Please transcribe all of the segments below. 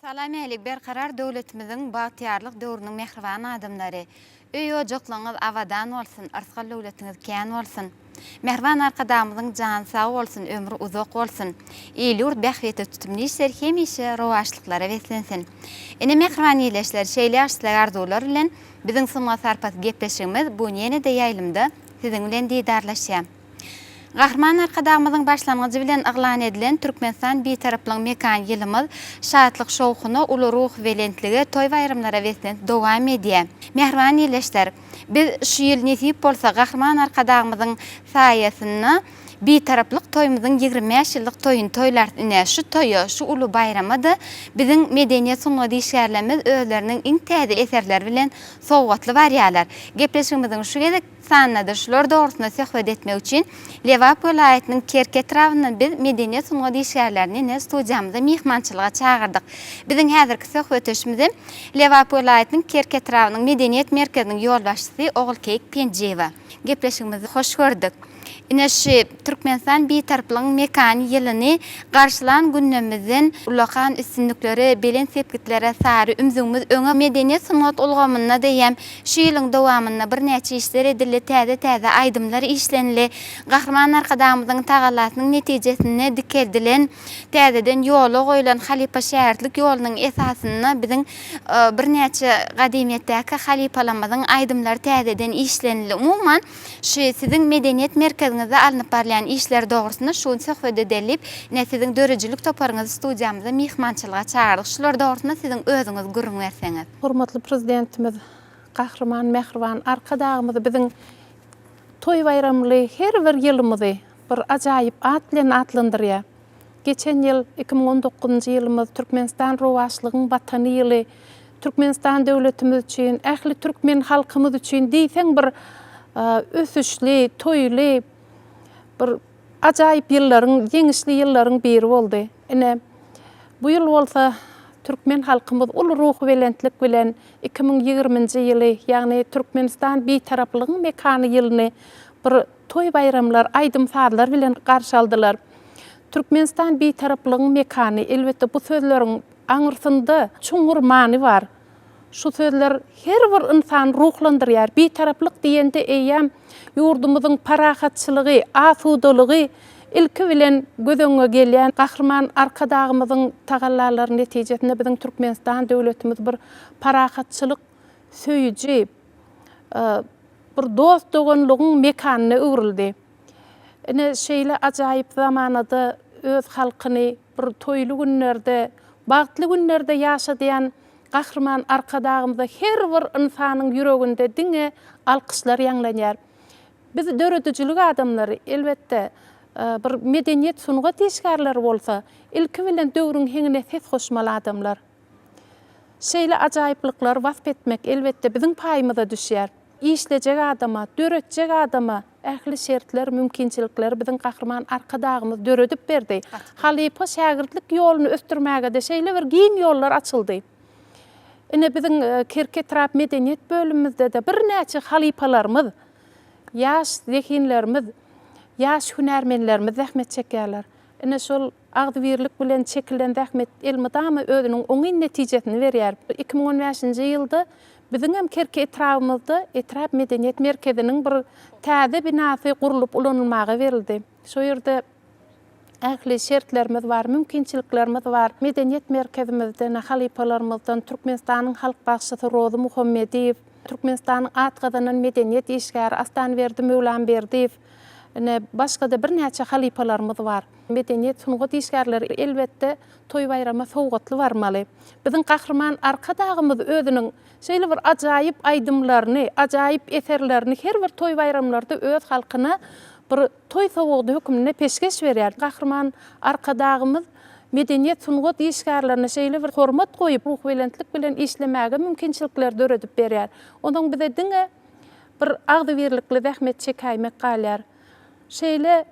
Salam əylik, berqarar döwletimizin bagtyarlyk döwrüniň mehriban adamlary. Öý ojaklaňyz awadan bolsun, arsgal döwletiniz kän bolsun. Mehriban arkadamyzyň jany sag bolsun, ömrü uzak bolsun. Ýyly bähwete tutumly işler hemişe rowaşlyklara weslensin. Ene mehriban ýyleşler, şeýle aşsylar arzular bilen biziň sunuğa sarpat gepleşigimiz bu ýene-de ýaýlymda siziň bilen didarlaşýar. Gahryman arkadamyzyň başlangıjy bilen aglan edilen Türkmenistan betaraplyk mekan ýylymyz şatlyk şowkuny, uly ruh welentligi, toý baýramlara weslen dowam edýär. Mehriban ýyleşler, biz şu ýyl nesip bolsa gahryman arkadamyzyň saýasyny betaraplyk toýumyzyň 25 ýyllyk toýuny toýlar şu toýu, şu uly baýramydy biziň medeniýet sunugy işgärlerimiz özleriniň iň täze eserleri bilen sowgatly barýarlar. Gepleşigimiziň şu gezek sannadyr şular dogrusynda söhbet etmek üçin Lewap welaýatynyň Kerke etrafyndan biz medeniýet sunugy işgärlerini studiýamyza mihmançylyga çağırdyk. Biziň häzirki söhbetişimiz Lewap welaýatynyň Kerke etrafynyň medeniýet merkeziniň ýolbaşçysy Ogulkeyik Penjeýewa. Gepleşigimizi hoş gördük. Ine Türkmenistan betaraplyk mekan ýylyny garşylan gündemimizin ulakan üstünlikleri, belen sepkitlere sary ümzüňimiz öňe medeniýet sunugat ulgamyna diýem şu ýylyň dowamyna bir näçe işler edildi, täze aýdymlar işlenli, gahryman arkadamyzyň tagalatynyň netijesine dikeldilen, täzeden ýola goýulan halipa şäherlik ýolunyň esasyny biziň bir näçe gadymiyetdäki halipalamyzyň aýdymlary täzeden işlenli. Umuman şu siziň medeniýet merkeziňizde alınıp barlayan işler dogrusyna şu söhbet edelip, siziň dörejilik toparyňyzy studiýamyza mihmançylyga çağırdyk. Şular dogrusyna siziň özüňiz gurrun berseňiz. Hormatly prezidentimiz, gahryman mehriban arkadagymyz biziň toý bayramly her bir ýylymyzy bir ajaýyp at bilen atlandyrýar. Geçen ýyl 2019-njy ýylymyz Türkmenistan rowaşlygynyň batany ýyly, Türkmenistan döwletimiz üçin, ähli türkmen halkymyz üçin diýseň bir ösüşli, toýly, bir ajaýyp ýyllaryň, ýeňişli ýyllaryň biri boldy. Ene bu ýyl bolsa türkmen halkymyz uly ruh welentlik bilen 2020-nji ýyly, ýagny Türkmenistan betaraplygyň mekany ýylyny bir toý bayramlar, aýdym saatlar bilen garşy aldylar. Türkmenistan betaraplygyň mekany elbetde bu sözleriň aňyrsynda çuňur many bar. Şu sözler her bir insan ruhlandyrýar. Betaraplyk diýende eýem ýurdumyzyň parahatçylygy, asudalygy ilki bilen göz gelýän gahryman arkadagymyzyň tagallalary netijesinde biziň Türkmenistan döwletimiz bir parahatçylyk söýüji, bir dost doganlygyň mekanyna öwrildi. Ene şeýle ajaýyp zamanada öz halkyny bir toýly günlerde, bagtly günlerde ýaşadýan gahryman arkadagymyza her bir insanyň ýüreginde diňe alkışlar ýanglanýar. Biz döredijlik adamlary elbetde bir medeniýet sunugat işgärleri bolsa, ilki bilen döwrüň heňine ses goşmaly adamlar. Şeýle ajaýyplyklar wasp etmek elbetde biziň paýymyza düşýär. İşlejek adama, döretjek adama ähli şertler, mümkinçilikler biziň gahryman arkadagymyz döredip berdi. Halipa şägirdlik ýoluny östürmäge de şeýle bir giň ýollar açyldy. Ene biziň Kerke etraf medeniýet bölümimizde de bir näçe halipalarymyz, ýaş zehinlerimiz, ýaş hünärmenlerimiz zähmet çekýärler. Ene şol agdybirlik bilen çekilen zähmet elmydamy özüniň oňy netijesini berýär. 2015-nji ýylda biziň hem Kerke etrafymyzda etraf medeniýet merkeziniň bir täze binasy gurulup ulanylmagy berildi. Şo ýerde ähli şertlerimiz var, mümkinçiliklerimiz var. Medeniýet merkezimizde halipalarymyzdan Türkmenistanyň halk bagşysy Rozy Muhammediýew, Türkmenistanyň atgazanan medeniýet işgäri Astanberdi Mewlanberdiýew, başga da bir näçe halipalarymyz var. Medeniýet sunugat işgärleri elbetde toý bayrama sowgatly barmaly. Biziň gahryman arkadagymyz özüniň şeýle bir ajaýyp aýdymlaryny, ajaýyp eserlerini her bir toý bayramlarda öz halkyna bir toý sowgady hökmüne peşkeş berýär. Gahryman arkadagymyz medeniýet sunugat işgärlerine şeýle bir hormat goýup, ruh welentlik bilen işlemäge mümkinçilikler döredip berýär. Onuň bize diňe bir agdybirlikli zähmet çekäýmek galýar. Şeýle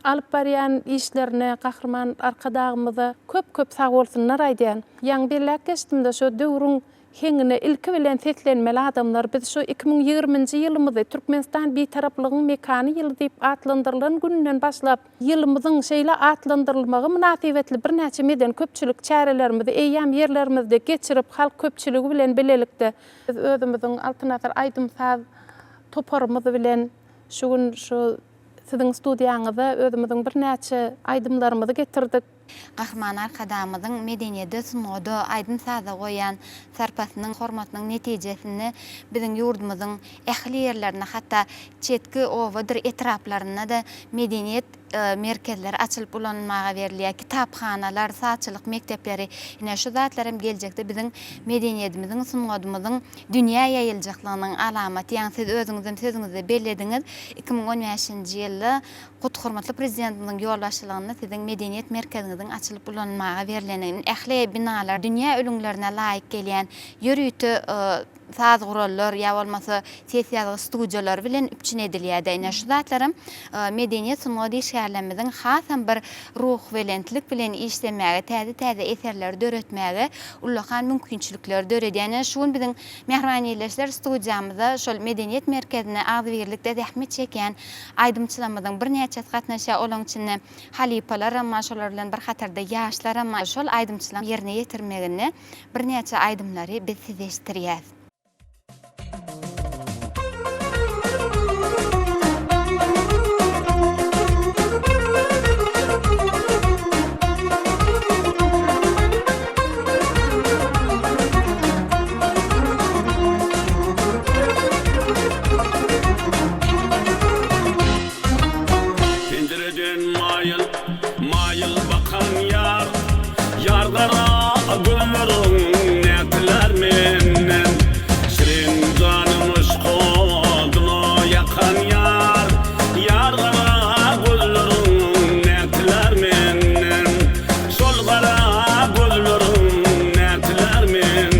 alıp barýan işlerine Gahrman arkadagymyza köp sag bolsunlar aýdýan. Ýa-ni birläk geçdimde şu döwrüň hengine ilki bilen seslenmeli adamlar biz şu 2020-nji ýylymyzy Türkmenistan bitaraplygyň mekany ýyly diýip atlandyrylan günden başlap ýylymyzyň şeýle atlandyrylmagy münasibetli bir näçe meden köpçülik çärelerimizi eýýäm ýerlerimizde geçirip halk köpçüligi bilen bilelikde biz özümiziň Altynasar Aýdymsaz toparymyzy bilen şu gün şu siziň studiýaňyza özümiziň bir näçe aýdymlarymyzy getirdik. Gahrman arkadamyzyň medeniýeti sunuwda Aýdymsaza goýan sarpasynyň hormatynyň netijesini biziň ýurdumyzyň ähli ýerlerine hatda çetki owadyr etraplaryna da medeniýet merkezleri açılıp ulanmaga berilýär. Kitapxanalar, saçylyk mektepleri, ine şu zatlarym geljekde biziň medeniýetimiziň sunuwdymyzyň dünýä ýaýyljaklygynyň alamaty. Ýani siz özüňiziň sözüňizde bellediniz. 2015-nji ýylda Gut hormatly prezidentimiň ýolbaşçylygyna siziň medeniýet merkeziňiziň açılıp ulanmaga berilen ähli binalar dünýä ölümlerine laýyk gelýän ýörüýti saz gurallar ýa bolmasa sesiýaly studiýalar bilen üpçün edilýär. Ine şu zatlarym medeniýet sunuwdy işgärlemizin hasan bir ruh belentlik bilen işlemäge, täze eserler döretmäge ullahan mümkinçilikler döredýän. Şuň biziň Mehribaniyleşler studiýamyza şol medeniýet merkezine agzyrlikde zähmet çeken aýdymçylarymyzyň bir näçe gatnaşa olaň içinde halipalar amma şolar bilen bir hatarda ýaşlar amma şol aýdymçylar ýerine ýetirmegini bir näçe aýdymlary biz size eşitdirýäs. Mayıl bakan yar, yarlara güllerin netler menden. Şirin canımız kodunu yakan yar, yarlara güllerin netler menden. Solgara güllerin netler menden.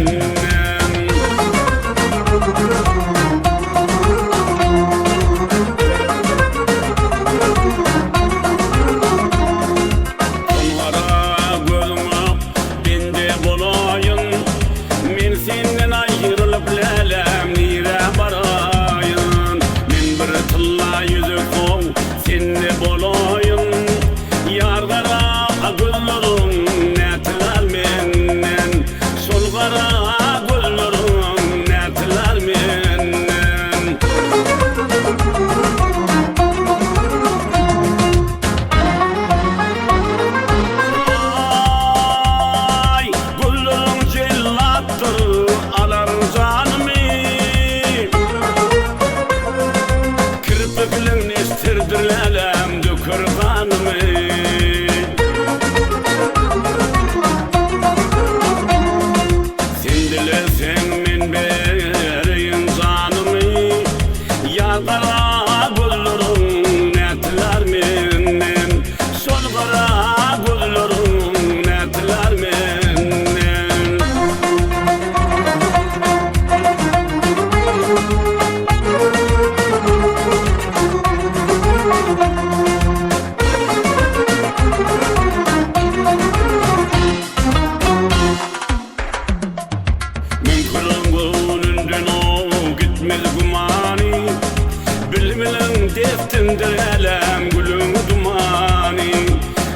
Deftimdir elem gülüm dumani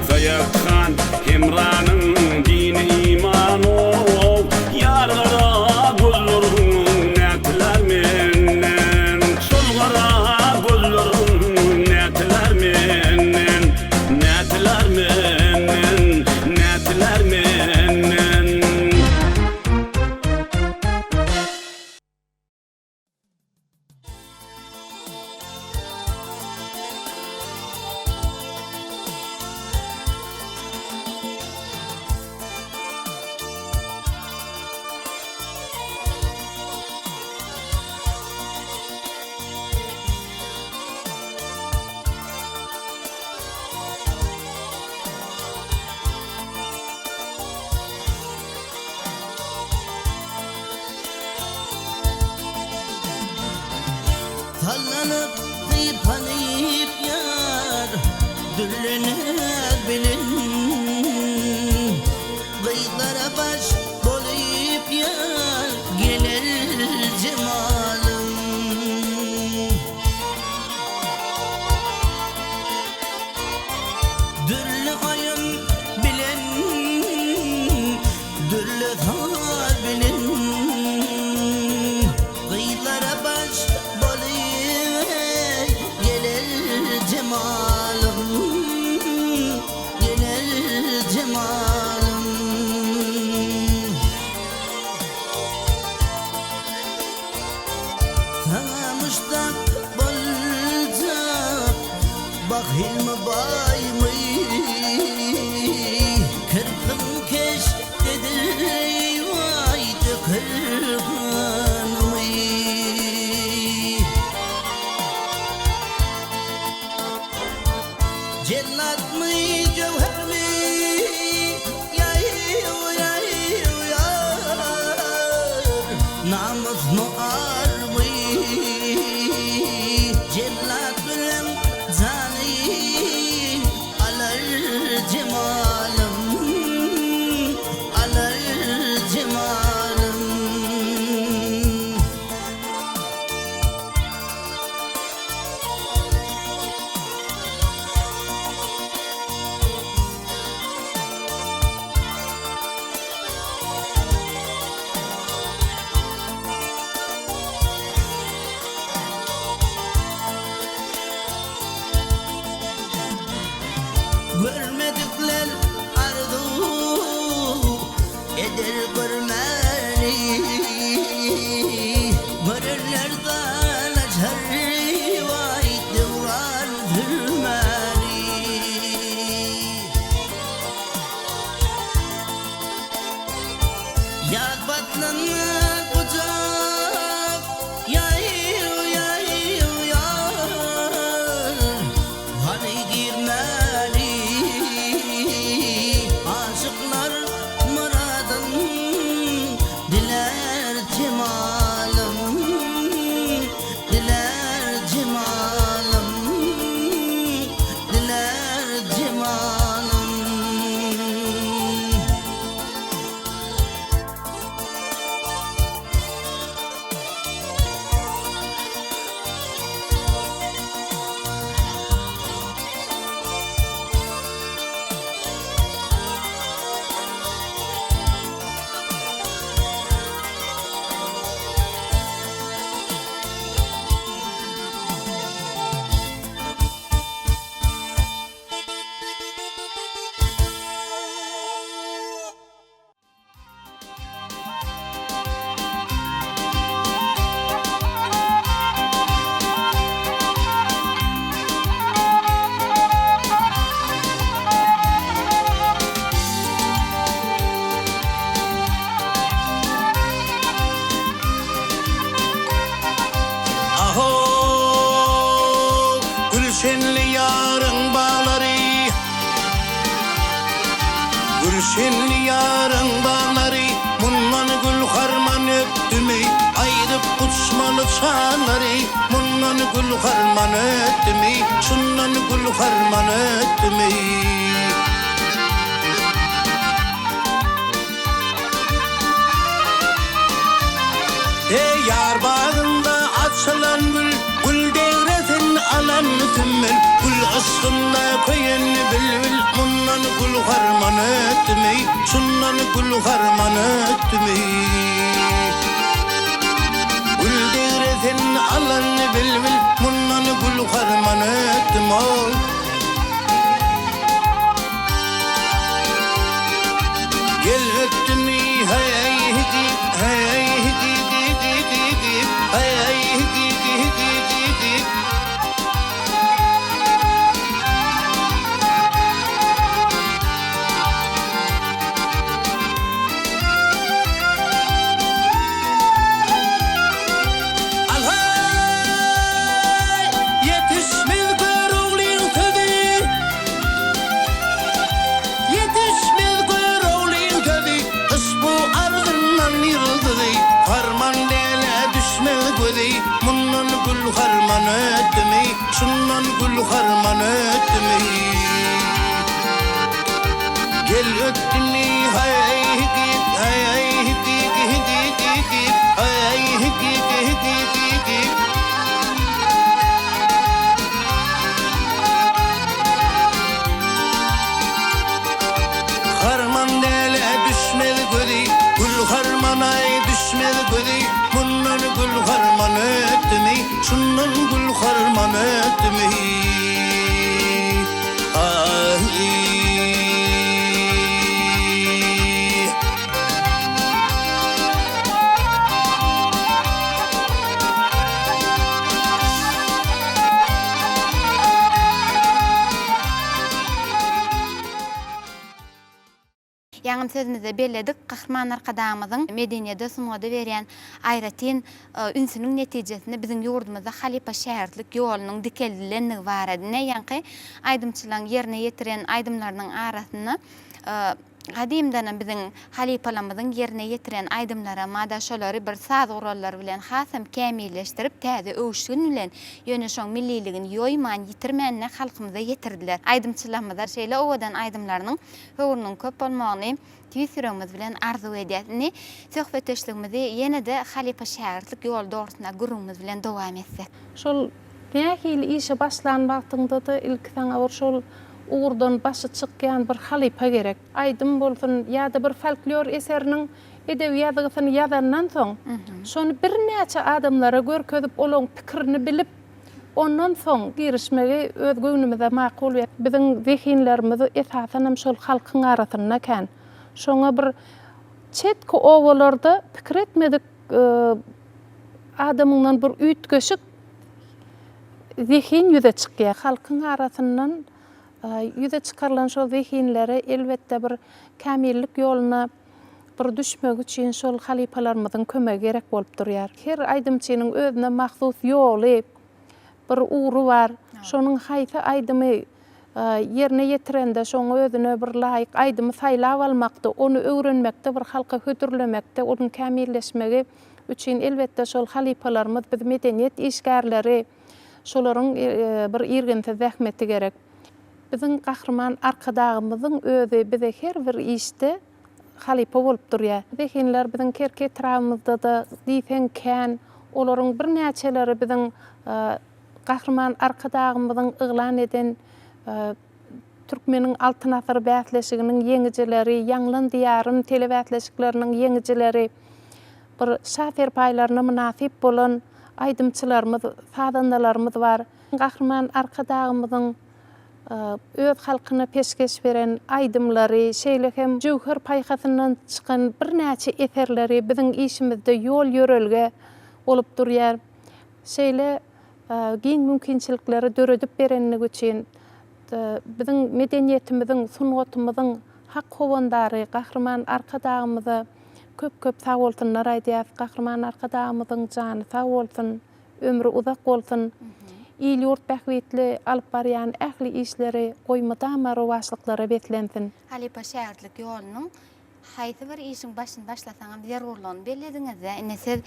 Zayatkan hemranın dini imanu Yarlara güllerin netler menden Solgara güllerin netler menden Netler menden, netler menden Sallanıp zeyip hanıyıp yar güllener bilin Gıylara baş bolayıp yar gelir cemalım Dürlü ayın bilen Dürlü har bilin Gıylara baş bolayıp gelir cemalım Gelir cemalım Sana müştak bolacak Bak hilmi bay mı Kırkın keş dedir Vaydı kırkın mı Cellat mı cevher mi Yar Namus mu ar mı Cellat bilen zani Alar cemalım Alar cemalım Görmedikler arzu eder görmeni Görürler dan açar vay devran hürmeni Yad batlanı kucak yar Hani girmeli Aşıklar muradın diler cemalım Diler cemalım Diler cemalım Aho Gülşenli yarın bağları Gülşenli yarın bağları Mundan gül harman öptü mü Ayrıp uçmalı çanları Mundan gül harman öptü mü Şundan gül harman öptü mü Yar bağında açılan gül Gül devretin alan tümmül Gül ıskında koyun bülbül Mundan gül harman öttümü Şundan gül harman öttümü Gül devretin alan bülbül Mundan gül harman öttümü Gel öttümü hey hidi hey hidi Hey yetişmez görüğlün tövi Yetişmez görüğlün tövi Kış bu ardından yırıldı Harman dele düşmez gözi Mundan gül harman öttümü Şundan gül harman öttümü yel öttümi hay hikik hay hikik hikik hay hikik hikik harman dele düşmedi gödi gül harmanay düşmedi gödi bundan gül harman öttümi şundan gül harman öttümi Yaňam sözümizde belledik. Kahraman arkadamyzyň medeniyede sunuwada berýän aýratyn ünsüniň netijesinde biziň ýurdumyzda halipa şäherlik ýolunyň dikeldilenligi bar edi. Näýanky aýdymçylaryň ýerine ýetiren aýdymlarynyň arasyna Hadimdan biziň halipalarymyzyň ýerine ýetiren aýdymlara mada şolary bir saz gurallar bilen hasam kämilleşdirip täze öwüşgün bilen ýöne şoň milliligini ýoýman ýitirmänne halkymyza ýetirdiler. Aýdymçylarymyzlar şeýle owadan aýdymlarynyň höwrüniň köp bolmagyny tüýsüremiz bilen arzu edýärni. Söhbetdeşligimizi ýene-de halipa şäherlik ýol dogrusyna gurumyz bilen dowam etsek. Şol nähili işe başlan wagtynda da ilk saňa şol uğurdan başı çykýan bir halipa gerek. Aýdym bolsun ýa-da bir folklor eseriniň edebiýatyny ýazandan soň, şonu bir näçe adamlara görkezip olaň pikirini bilip, ondan soň girişmegi öz göwnümizde makul we biziň zehinlerimizi esasen şol halkyň arasyna kän. Şoňa bir çetki owalarda pikir etmedik adamyňdan bir üýtgeşik zehin ýüze çykýar. Halkyň arasyndan yüze çıkarılan şol zehinlere elbette bir kamillik yoluna bir düşmek için şol halipalarımızın kömegi gerek bolup durýar. Her aýdymçynyň özüne mahsus ýoly, bir uğru var. Şonuň haýsy aýdymy ýerine ýetirende şoňa özüne bir laýyk aýdymy saýlap almakda, onu öwrenmekde, bir halka hödürlemekde, onun kamilleşmegi üçin elbette şol halipalarymyz biz medeniýet işgärleri şolaryň bir irgense zähmeti gerek. Biziň kahraman arkadagymyzyň özü bize her bir işte halipa bolup durýar. Zehinler biziň kerke etrafymyzda da diýsen kän, olaryň bir näçeleri biziň kahraman arkadagymyzyň yglan eden Türkmeniň altyn asyr bäsleşiginiň ýeňijileri, ýanglan diýarym telebäsleşikleriniň ýeňijileri, bir şafer paýlaryna münasip bolan aýdymçylarymyz, sadandalarymyz bar. Kahraman arkadagymyzyň öz halkyna peşkeş beren aýdymlary, şeýle hem jowher paýhasyndan çykan bir näçe eserleri biziň işimizde ýol ýörelge bolup durýar. Şeýle giň mümkinçilikleri döredip berenligi üçin biziň medeniýetimiziň, sungatymyzyň hak howandary Kahraman arkadagymyza köp sag bolsunlar aýdýar. Kahraman arkadagymyzyň jany sag bolsun, ömrü uzak bolsun. İl ýurt bähwetli alyp barýan ähli işleri goýmada rowaşlyklary betlensin. Halipa şäherlik ýolunyň haýsy bir işiň başyn başlasaňam zerurlygyny belediňiz. Ine siz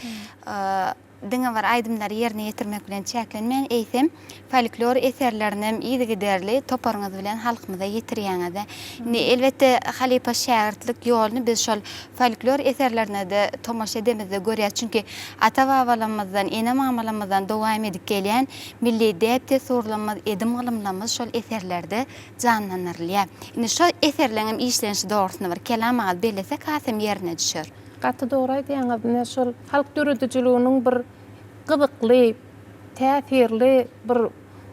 diňe var aýdymlary ýerine ýetirmek bilen çäklenmän eýsem folklor eserlerini ýygy derli toparyňyz bilen halkymyza ýetirýäňiz. Ine elbette halipa şäherlik ýoluny biz şol folklor eserlerine de tomaşa edemiz görýär. Çünki ata-babalarymyzdan, ene-mamalarymyzdan dowam edip gelýän milli däpde surlamaz, edim gylymlarymyz şol eserlerde canlanyrylýar. Ine şol eserleriň işlenişi dogrusyna bir kelam alyp belesek hasam ýerine düşer. Gaty dogry aýdýaňyz, şol halk döredijiliğiniň bir gyzykly, täsirli bir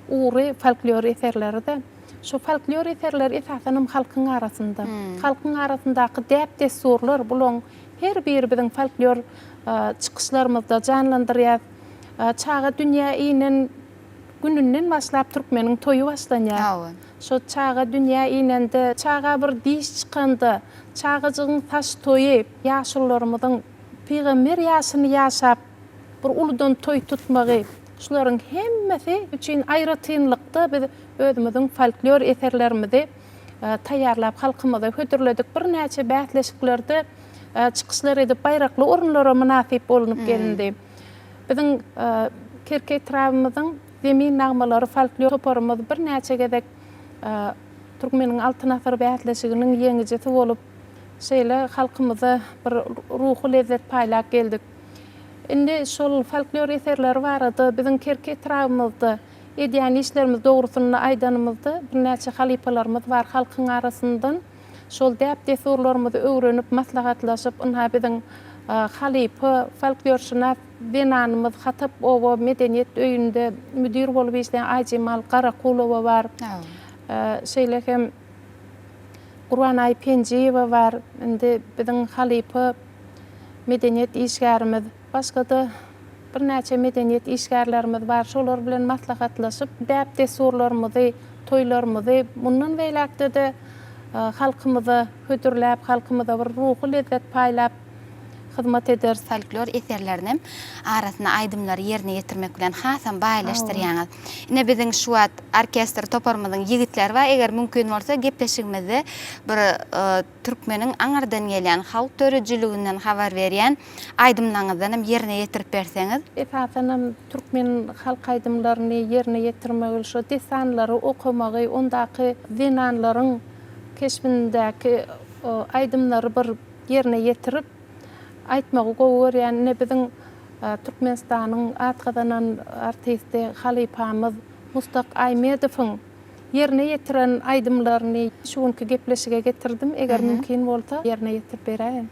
uğry folklor eserleri de. Şu folklor eserler esasen halkyň arasynda. Halkyň arasyndaky däpde surlar bulan her biri biziň folklor çykyşlarymyzda canlandyrýar. Çağa dünýä inen gününden başlap Türkmeniň toýu başlanýar. Şu çağa dünýä inende çağa bir diş çykanda, çağıcığın taş toyu, yaşlılarımızın peygamber yaşını yaşap, bir uludan toy tutmağı, şuların hemmesi üçün aýratynlykda biz özümizin folklor eserlerimizi taýýarlap halkymyza hödürledik. Bir näçe bäsleşiklerde çykyşlar edip baýrakly orunlara münasip bolunup gelindi. Biziň kerke etrafymyzyň zemin nagmalary folklor toparymyz bir näçe gezek Türkmeniň altynafar bätleşiginiň ýeňijeti bolup, şeýle halkymyza bir ruhy lezzet paýlap geldik. Indi şol folklor eserleri barada biziň kerki etrafymyzda edýän işlerimiz dogrusyny aýdanymyzda bir näçe halipalarymyz bar halkyň arasyndan. Şol däp desurlarymyzy öwrenip, maslahatlaşyp, ynha biziň halipa, folklorşunas benanymyz Hatap oba medeniýet öýünde müdir bolup işleýän Aýjemal Garakulowa bar. Şeýle hem Gurbanay Penjiýewa bar. Indi biziň halipa medeniýet işgärimiz, başga da bir näçe medeniýet işgärlerimiz bar. Şolar bilen maslahatlaşyp, däp desurlarymyzy, toýlarymyzy mundan beýlekde de halkymyza hödürläp, halkymyza bir ruhy lezzet paýlap hyzmat eder. Folklor eserlerini arasyna aýdymlary ýerine ýetirmek bilen hasam baýlaşdyrýaňyz. Ine biziň şu wagt orkestr toparmyzyň ýigitleri bar. Eger mümkin bolsa gepleşigimizde bir türkmeniň aňardan gelýän halk törejiliginden habar berýän aýdymlaryňyzdan hem ýerine ýetirip berseňiz. Esasen türkmen halk aýdymlaryny ýerine ýetirmek şu desanlary okumagy, ondaky zenanlaryň keşfindäki aýdymlary bir ýerine ýetirip aýtmagy gowy ne biziň Türkmenistanyň atgazanan artisti halipamyz Mustaq Aýmedowyň ýerine ýetiren aýdymlaryny şuňky gepleşige getirdim. Eger mümkin bolsa ýerine ýetirip beräýin.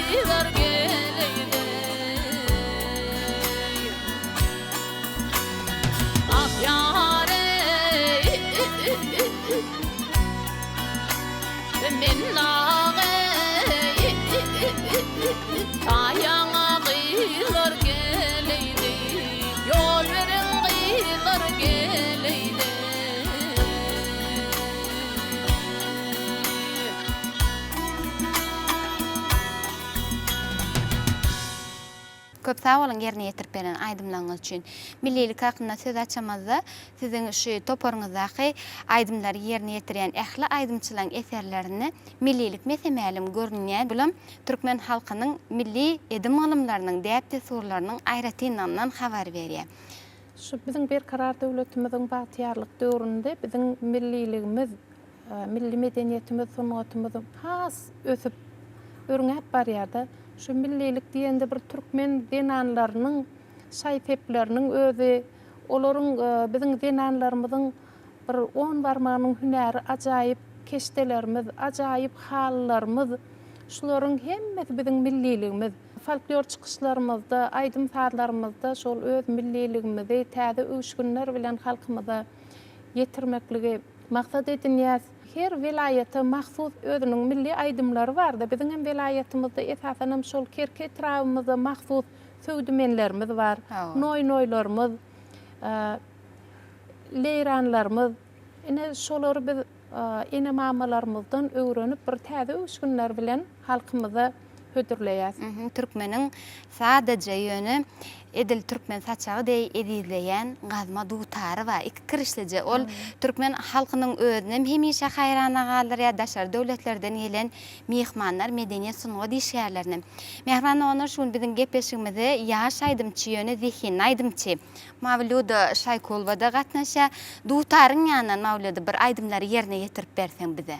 qıylar geleydi. Ah yâre men nağı tayağa qıylar geleydi. Yol verin qıylar geleydi. Köp sağ olun yerine yetirip beren aydımlarınız üçün. Millilik hakkında söz açamazda sizin şu toporunuzdaki aydımları yerine yetiren ähli aydımçılan eserlerini millilik mesemälim görünýän bulam Türkmen halkının milli edim alımlarının däpde sorularının aýratyndan habar berýär. Şu bizim bir karar devletimizin bahtiyarlık döwründe bizim milliligimiz, milli medeniyetimiz, sunatımız has ösüp örňäp barýardy. Şu millilik diýende bir Türkmen denanlarynyň şaýpepleriniň özü, olaryň bizim denanlarymyzyň bir 10 barmağynyň hünäri ajaýyp keşdelerimiz, ajaýyp hallarymyz, şularyň hemmesi bizim milliligimiz. Folklor çykyşlarymyzda, aýdym saatlarymyzda şol öz milliligimizi täze öwüşgünler bilen halkymyza ýetirmekligi maksat edilýär. Her vilayete mahsus özünün milli aydımları var da bizim vilayetimizde esasen şol kerke travmamıza mahsus söwdümenlerimiz var. Noylarımız, leyranlarımız. Ine şolary biz ene mamalarymızdan öwrenip bir täze öwüşgünler bilen halkymyza hödürleýär. Türkmeniň sadece ýöne edil Türkmen saçağı diýi edilýän gazma dutary var. Iki kirişlice ol Türkmen halkynyň özüne hemişe haýrana galdyr daşar döwletlerden gelen mehmanlar medeniýet sunugy diýişýärlerini. Mehman onlar şun biziň gepleşigimize ýaş aýdymçy ýöne zihin aýdymçy Mawlud Şaýkolbada gatnaşa dutaryň ýanyndan Mawlud bir aýdymlary ýerine ýetirip berseň bize.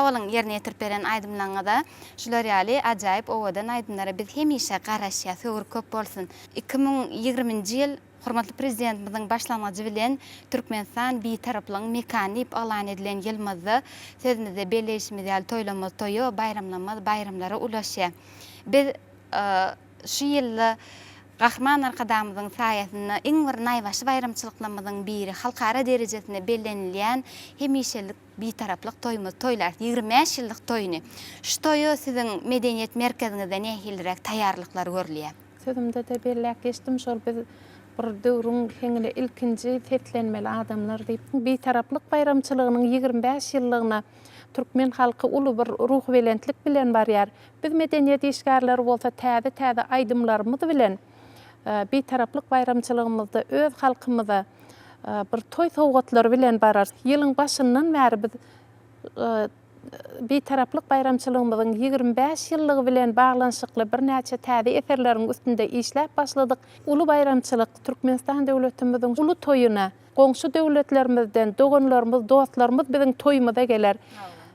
Sağ olun yerine yetirip beren aydımlaňyza. Şular ýaly ajaýyp owadan aydymlara biz hemişe garaşýa söwür köp bolsun. 2020-nji ýyl hormatly prezidentimiziň başlanmajy bilen Türkmenistan bitaraplyň mekanip alan edilen ýylmyzdy sözümizde belleşimiz ýaly toýlamaz toýu, bayramlamaz bayramlara ulaşýar. Biz şu ýyly Gahryman arkadamyzyň saýasynda iň bir naýbaşy bayramçylyklarymyzyň biri halkara derejesinde bellenilýän hemişelik bitaraplyk toýumuz toýlar 25 ýyllyk toýuny. Şu toýu siziň medeniýet merkeziňizde nähildirek taýýarlyklar görülýär? Sözümde de belläk geçdim şol biz bir döwrüň heňine ilkinji setlenmeli adamlar diýip bitaraplyk bayramçylygynyň 25 ýyllygyna Türkmen halky uly bir ruh belentlik bilen barýar. Biz medeniýet işgärleri bolsa täze aýdymlarymyz bilen bitaraplyk bayramçylygymyzda öz halkymyza bir toy sowgatlary bilen barar. Ýylyň başyndan bäri biz bitaraplyk bayramçylygymyzyň 25 ýyllygy bilen baglanşykly bir näçe täze eserleriň üstünde işläp başladyk. Uly bayramçylyk Türkmenistan döwletimiziň uly toýuna goňşy döwletlerimizden doganlarymyz, dostlarymyz biziň toýumyza geler.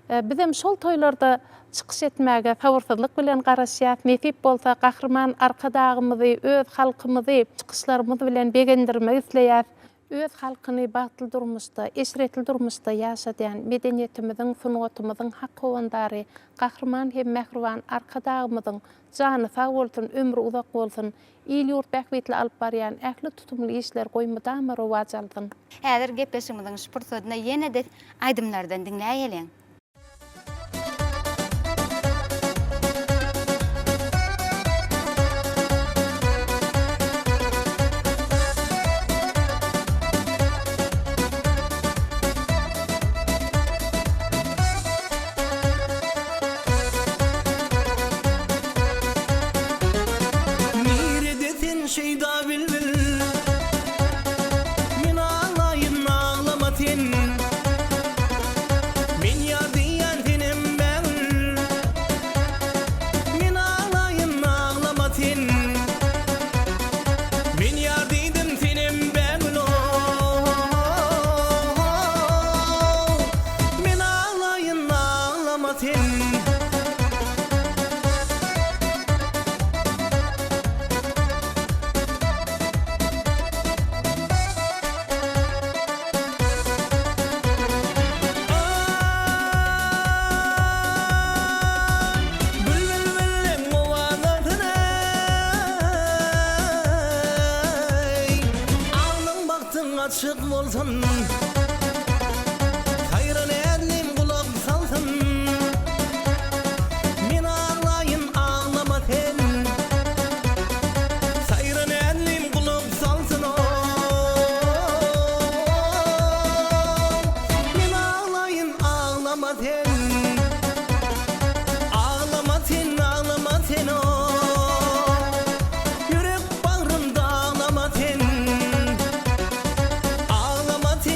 Biz hem şol toýlarda çykyş etmäge fawrsyzlyk bilen garaşýar. Nesip bolsa Gahryman arkadagymyzy, öz halkymyzy çykyşlarymyz bilen begendirmek isleýär. Öz halkyny batly durmuşda, eşretli durmuşda ýaşadýan medeniýetimiziň, sungatymyzyň hak howandary Gahryman hem Mehriban arkadagymyzyň jany sag bolsun, ömrü uzak bolsun, il ýurt bähwetli alyp barýan ähli tutumly işler goýmada rowaj alsyn. Häzir gepleşigimiziň şu pursatyna ýene de aýdymlardan dinläýelim. Şeyda bilbil min ağlayın ağlamatin min yadiyan tenim ben min ağlayın ağlamatin min yadidim tenim ben min ağlayın ağlamatin açık bolsun hayran edlim kulak salsın min ağlayın ağlamaten hayran edlim kulak salsın min ağlayın ağlamaten ağlamaten ağlamaten yürek bağrımda ağlamaten ağlamaten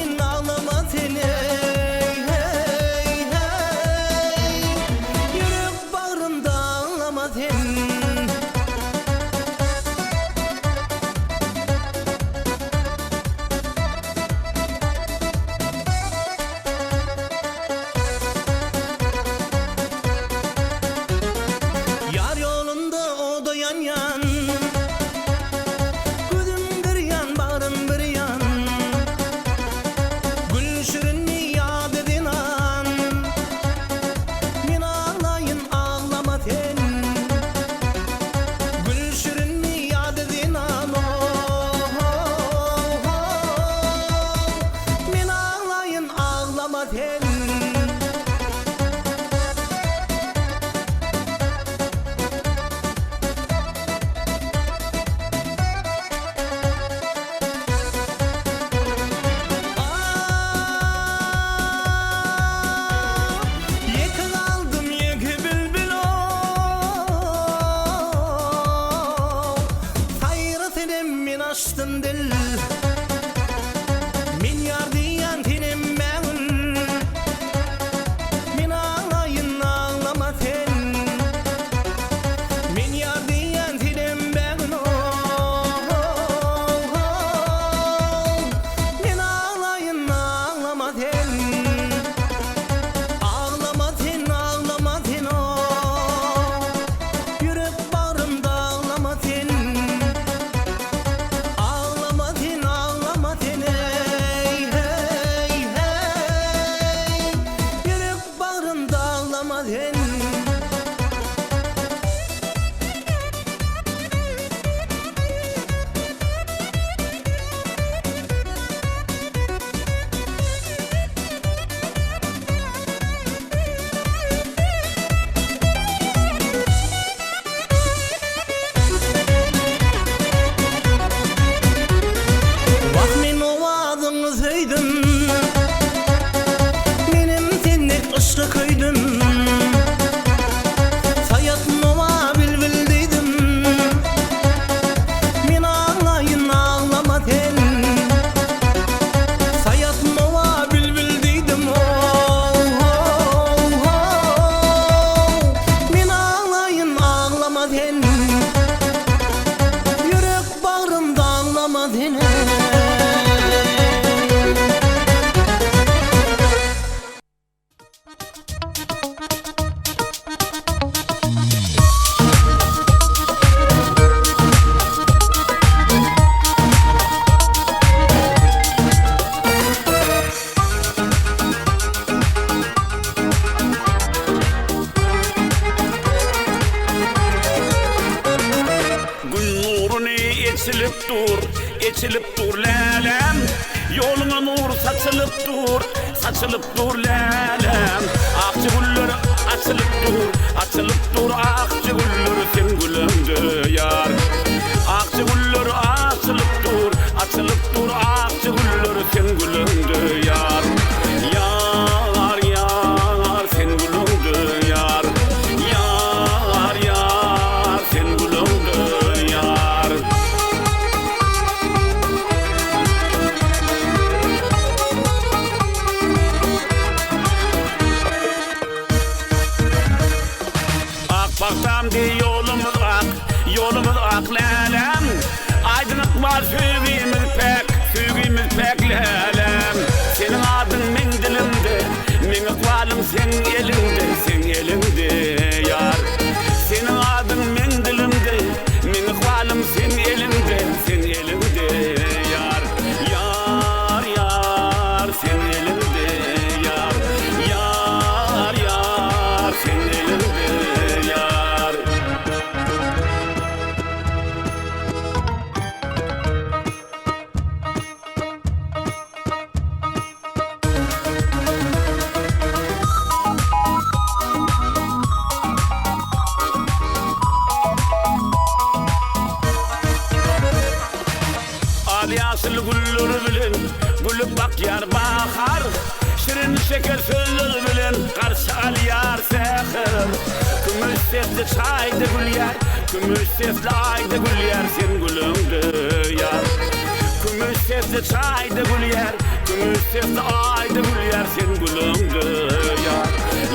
Geçilip dur lelem. Yoluna nur saçılıp dur lelem. Akçı gülleri açılıp dur akçı gülleri sen gülümdü yar. Akçı gülleri açılıp dur akçı gülleri sen gülümdü yar. Yar yar sen gülümdü yar. Yar yar sen gülümdü yar. Akbaktam di yolumuz ak lelem. Aydınlık var fügimiz pek lelem. Senin adın men dilimde, men akvalım sen elinde yar. Senin adın men dilimde, men akvalım sen elinde yar. Yar yar sen elinde yar. Yar yar sen elinde yar. Alyasıl güllür bilin, gülüp bak yar bahar. Şirin şeker sözlür bilin, karşı al yar seher. Kümüş sesli çaydı gül yer, kümüş sesli aydı gül yer, sen gülümdü yar. Kümüş sesli çaydı gül yer, kümüş sesli aydı gül yer, sen gülümdü yar.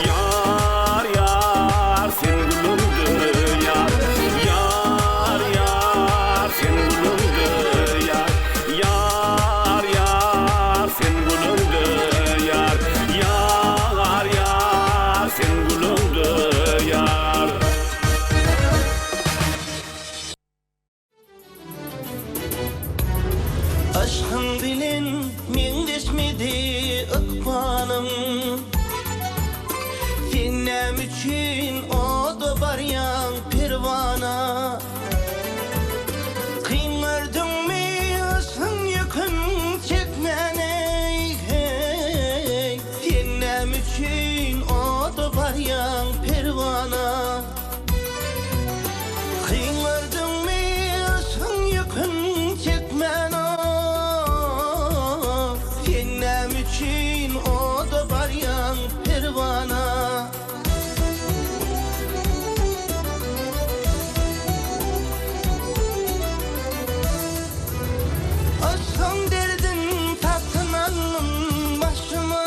Yar yar sen gülümdü yar. Yar yar sen gülümdü yar. Yar yar sen gülümdü yar. Yar yar sen gülümdü yar. Aşkın bilin min geçmedi ıkbalım. Dinlem için o da baryan pervana. Kıymırdın mi ısın yakın çekmene. Hey, dinlem için o da baryan pervana. Kıymırdın mi ısın yakın çekmene. Dinlem için o da baryan pervana. Aşkın derdin tatlanın başıma.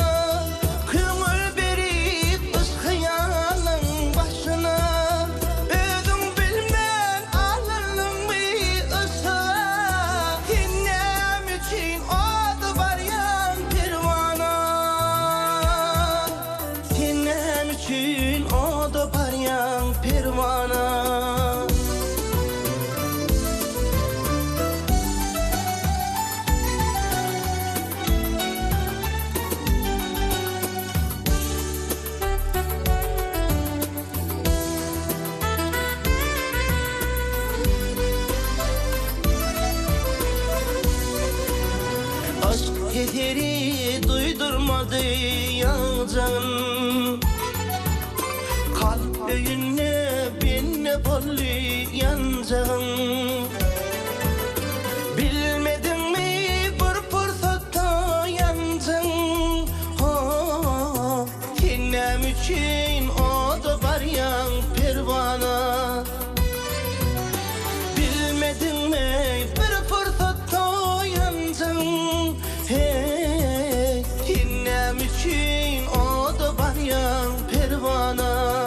Kömür berip ıskıyanın başına. Ödüm bilmen alırım bir ısa. Dinlem için o da baryan pervana. Dinlem için o da baryan pervana. Aşk yeteri duydurmadı yanacağım. Kalp öyünle binne bollu yanacağım. Bilmedin mi bir fırsatta yanacağım. Oh, dinlem için o da baryan pervana. Bilmedin mi bir fırsatta yanacağım. Hey, dinlem için o da baryan pervana.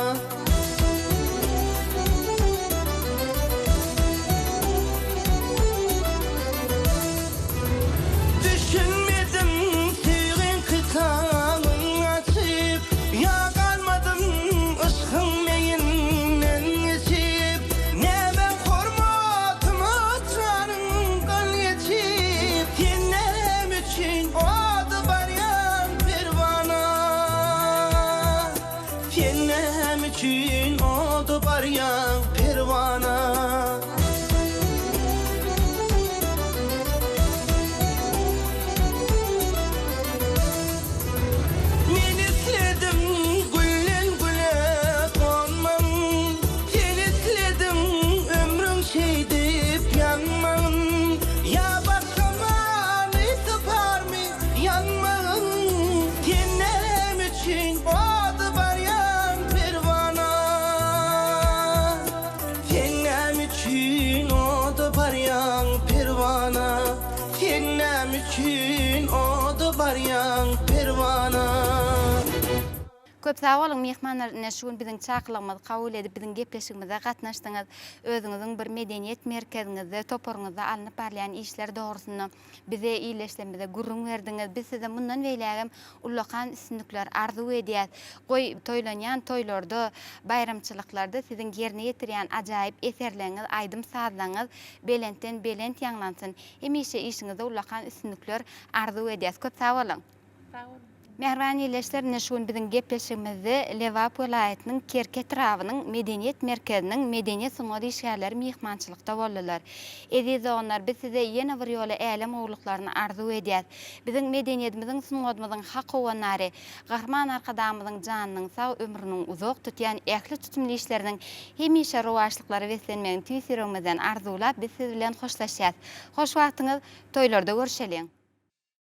Düşünmedim sevgin kıtanın açıp. Ya kalmadım ışkın meyinden geçip. Ne ben hormatımı canım kan geçip. Dinlem için o da baryan pervana. Dinlem için o da baryan pervana. Köp sağ olun mehmanlar näşugun biziň çakylygymyzy kabul edip biziň gepleşigimize gatnaşdyňyz. Özüňiziň bir medeniýet merkeziniňizde toparyňyzda alınıp barlayan işler dogrusyny bize iýleşlemede gurrun berdiňiz. Biz size mundan beýlegem ullakan üstünlikler arzu edýäs. Goý toýlanýan toýlarda, bayramçylyklarda siziň ýerine ýetirýän ajaýyp eserleriňiz, aýdym sazlaňyz belentden belent ýanglansyn. Hemişe işiňizde ullakan üstünlikler arzu edýäs. Köp sağ olun. Mehriban iýleşler näşugun biziň gepleşigimizde Lewap welaýatynyň Kerke trawynyň medeniýet merkeziniň medeniýet sunma işgärleri mehmançylykda boldylar. Eziz oňlar, biz size ýene bir ýola äle mowluklaryny arzu edýäs. Biziň medeniýetimiziň sunmadymyzyň hakywanary, gahryman arkadamyzyň janynyň sag ömrüniň uzak tutýan ähli tutumly işleriniň hemişe rowaşlyklary beslenmegiň tüýsüregimizden arzulap biz siz bilen hoşlaşýas. Hoş wagtyňyz, toýlarda görüşelim.